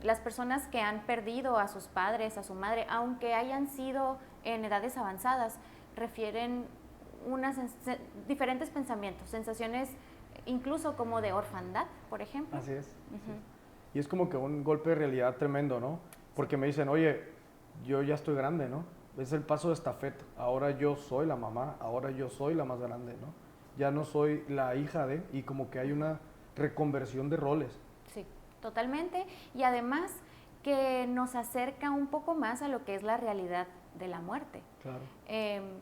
las personas que han perdido a sus padres, a su madre, aunque hayan sido en edades avanzadas, refieren diferentes pensamientos, sensaciones incluso como de orfandad, por ejemplo. Así es. Sí. Y es como que un golpe de realidad tremendo, ¿no? Porque me dicen, oye, yo ya estoy grande, ¿no? Es el paso de estafeta. Ahora yo soy la mamá, ahora yo soy la más grande, ¿no? Ya no soy la hija de, y como que hay una reconversión de roles. Sí, totalmente. Y además que nos acerca un poco más a lo que es la realidad de la muerte. Claro.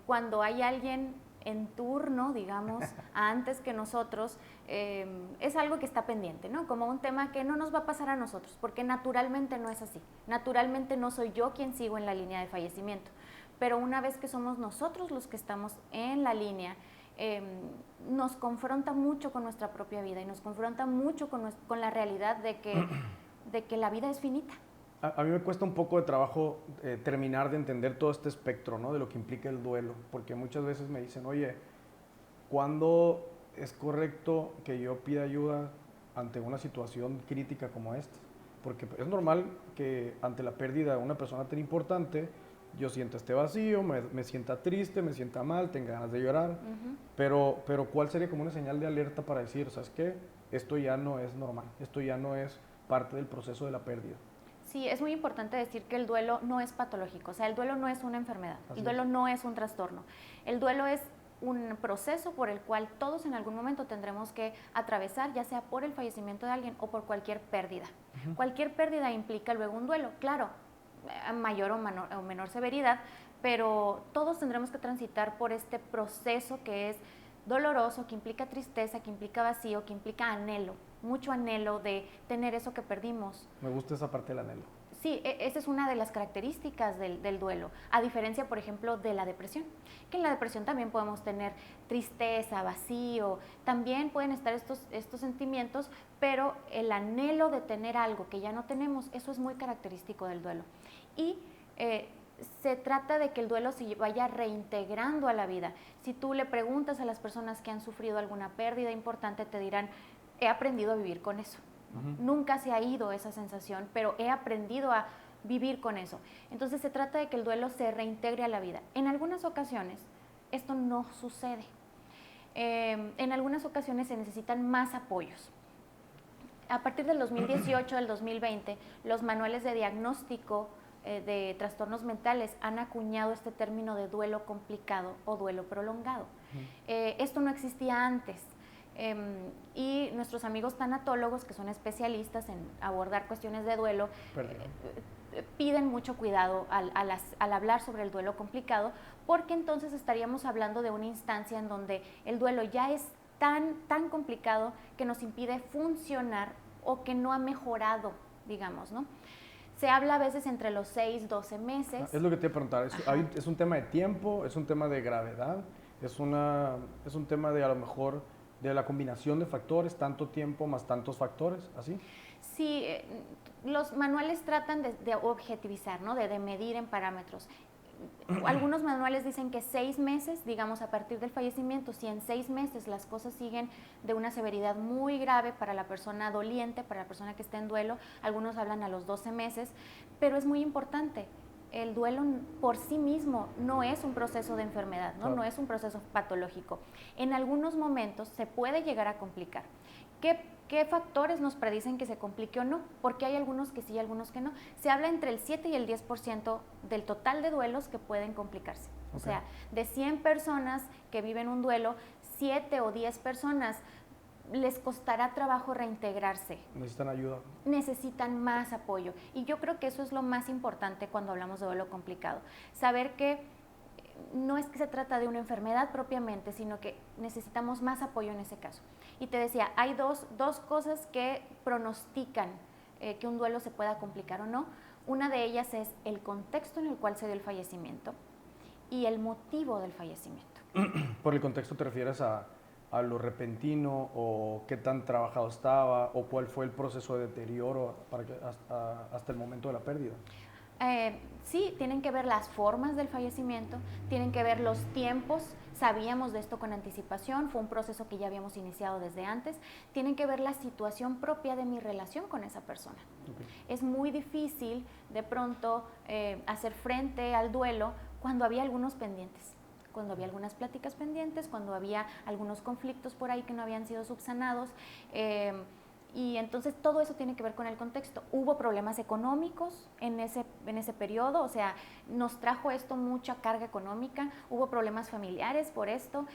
Cuando hay alguien en turno, digamos, antes que nosotros, es algo que está pendiente, ¿no? Como un tema que no nos va a pasar a nosotros, porque naturalmente no es así. Naturalmente no soy yo quien sigo en la línea de fallecimiento. Pero una vez que somos nosotros los que estamos en la línea, nos confronta mucho con nuestra propia vida y nos confronta mucho con la realidad de que la vida es finita. A mí me cuesta un poco de trabajo terminar de entender todo este espectro, ¿no? De lo que implica el duelo, porque muchas veces me dicen, oye, ¿cuándo es correcto que yo pida ayuda ante una situación crítica como esta? Porque es normal que ante la pérdida de una persona tan importante, yo sienta este vacío, me sienta triste, me sienta mal, tenga ganas de llorar, pero ¿cuál sería como una señal de alerta para decir, ¿sabes qué? Esto ya no es normal, esto ya no es parte del proceso de la pérdida. Sí, es muy importante decir que el duelo no es patológico, o sea, el duelo no es una enfermedad, el duelo no es un trastorno, el duelo es un proceso por el cual todos en algún momento tendremos que atravesar, ya sea por el fallecimiento de alguien o por cualquier pérdida. Cualquier pérdida implica luego un duelo, claro, a mayor o menor severidad, pero todos tendremos que transitar por este proceso que es doloroso, que implica tristeza, que implica vacío, que implica anhelo, mucho anhelo de tener eso que perdimos. Me gusta esa parte del anhelo. Sí, esa es una de las características del duelo, a diferencia, por ejemplo, de la depresión, que en la depresión también podemos tener tristeza, vacío, también pueden estar estos sentimientos, pero el anhelo de tener algo que ya no tenemos, eso es muy característico del duelo. Y se trata de que el duelo se vaya reintegrando a la vida. Si tú le preguntas a las personas que han sufrido alguna pérdida importante, te dirán, he aprendido a vivir con eso. Nunca se ha ido esa sensación, pero he aprendido a vivir con eso. Entonces se trata de que el duelo se reintegre a la vida. En algunas ocasiones esto no sucede. En algunas ocasiones se necesitan más apoyos. A partir del 2018, del 2020, los manuales de diagnóstico de trastornos mentales han acuñado este término de duelo complicado o duelo prolongado. Esto no existía antes. Y nuestros amigos tanatólogos, que son especialistas en abordar cuestiones de duelo, piden mucho cuidado al hablar sobre el duelo complicado, porque entonces estaríamos hablando de una instancia en donde el duelo ya es tan complicado que nos impide funcionar o que no ha mejorado, digamos, ¿no? Se habla a veces entre los 6, 12 meses. Es lo que te iba a preguntar, ¿es un tema de tiempo, es un tema de gravedad, es un tema de a lo mejor de la combinación de factores, tanto tiempo más tantos factores, así? Sí, los manuales tratan de objetivizar, ¿no? de medir en parámetros. Algunos manuales dicen que 6 meses, digamos a partir del fallecimiento, si en 6 meses las cosas siguen de una severidad muy grave para la persona doliente, para la persona que está en duelo, algunos hablan a los 12 meses, pero es muy importante. El duelo por sí mismo no es un proceso de enfermedad, ¿no? No es un proceso patológico. En algunos momentos se puede llegar a complicar. ¿Qué factores nos predicen que se complique o no? Porque hay algunos que sí y algunos que no. Se habla entre el 7 y el 10% del total de duelos que pueden complicarse. O sea, de 100 personas que viven un duelo, 7 o 10 personas les costará trabajo reintegrarse. Necesitan ayuda. Necesitan más apoyo. Y yo creo que eso es lo más importante cuando hablamos de duelo complicado. Saber que no es que se trata de una enfermedad propiamente, sino que necesitamos más apoyo en ese caso. Y te decía, hay dos cosas que pronostican que un duelo se pueda complicar o no. Una de ellas es el contexto en el cual se dio el fallecimiento y el motivo del fallecimiento. ¿Por el contexto te refieres a lo repentino o qué tan trabajado estaba o cuál fue el proceso de deterioro hasta el momento de la pérdida? Sí, tienen que ver las formas del fallecimiento, tienen que ver los tiempos sabíamos de esto con anticipación, fue un proceso que ya habíamos iniciado desde antes. Tienen que ver la situación propia de mi relación con esa persona. Okay. Es muy difícil de pronto hacer frente al duelo cuando había algunos pendientes, cuando había algunas pláticas pendientes, cuando había algunos conflictos por ahí que no habían sido subsanados. Y entonces todo eso tiene que ver con el contexto. Hubo problemas económicos en ese periodo, o sea, nos trajo esto mucha carga económica, hubo problemas familiares por esto,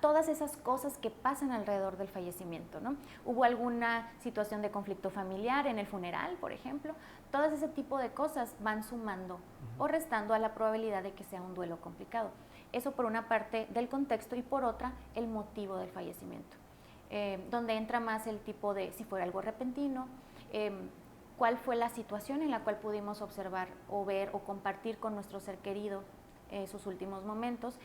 todas esas cosas que pasan alrededor del fallecimiento, ¿no? Hubo alguna situación de conflicto familiar en el funeral, por ejemplo. Todo ese tipo de cosas van sumando o restando a la probabilidad de que sea un duelo complicado. Eso por una parte del contexto y por otra el motivo del fallecimiento. Donde entra más el tipo de si fue algo repentino, cuál fue la situación en la cual pudimos observar o ver o compartir con nuestro ser querido sus últimos momentos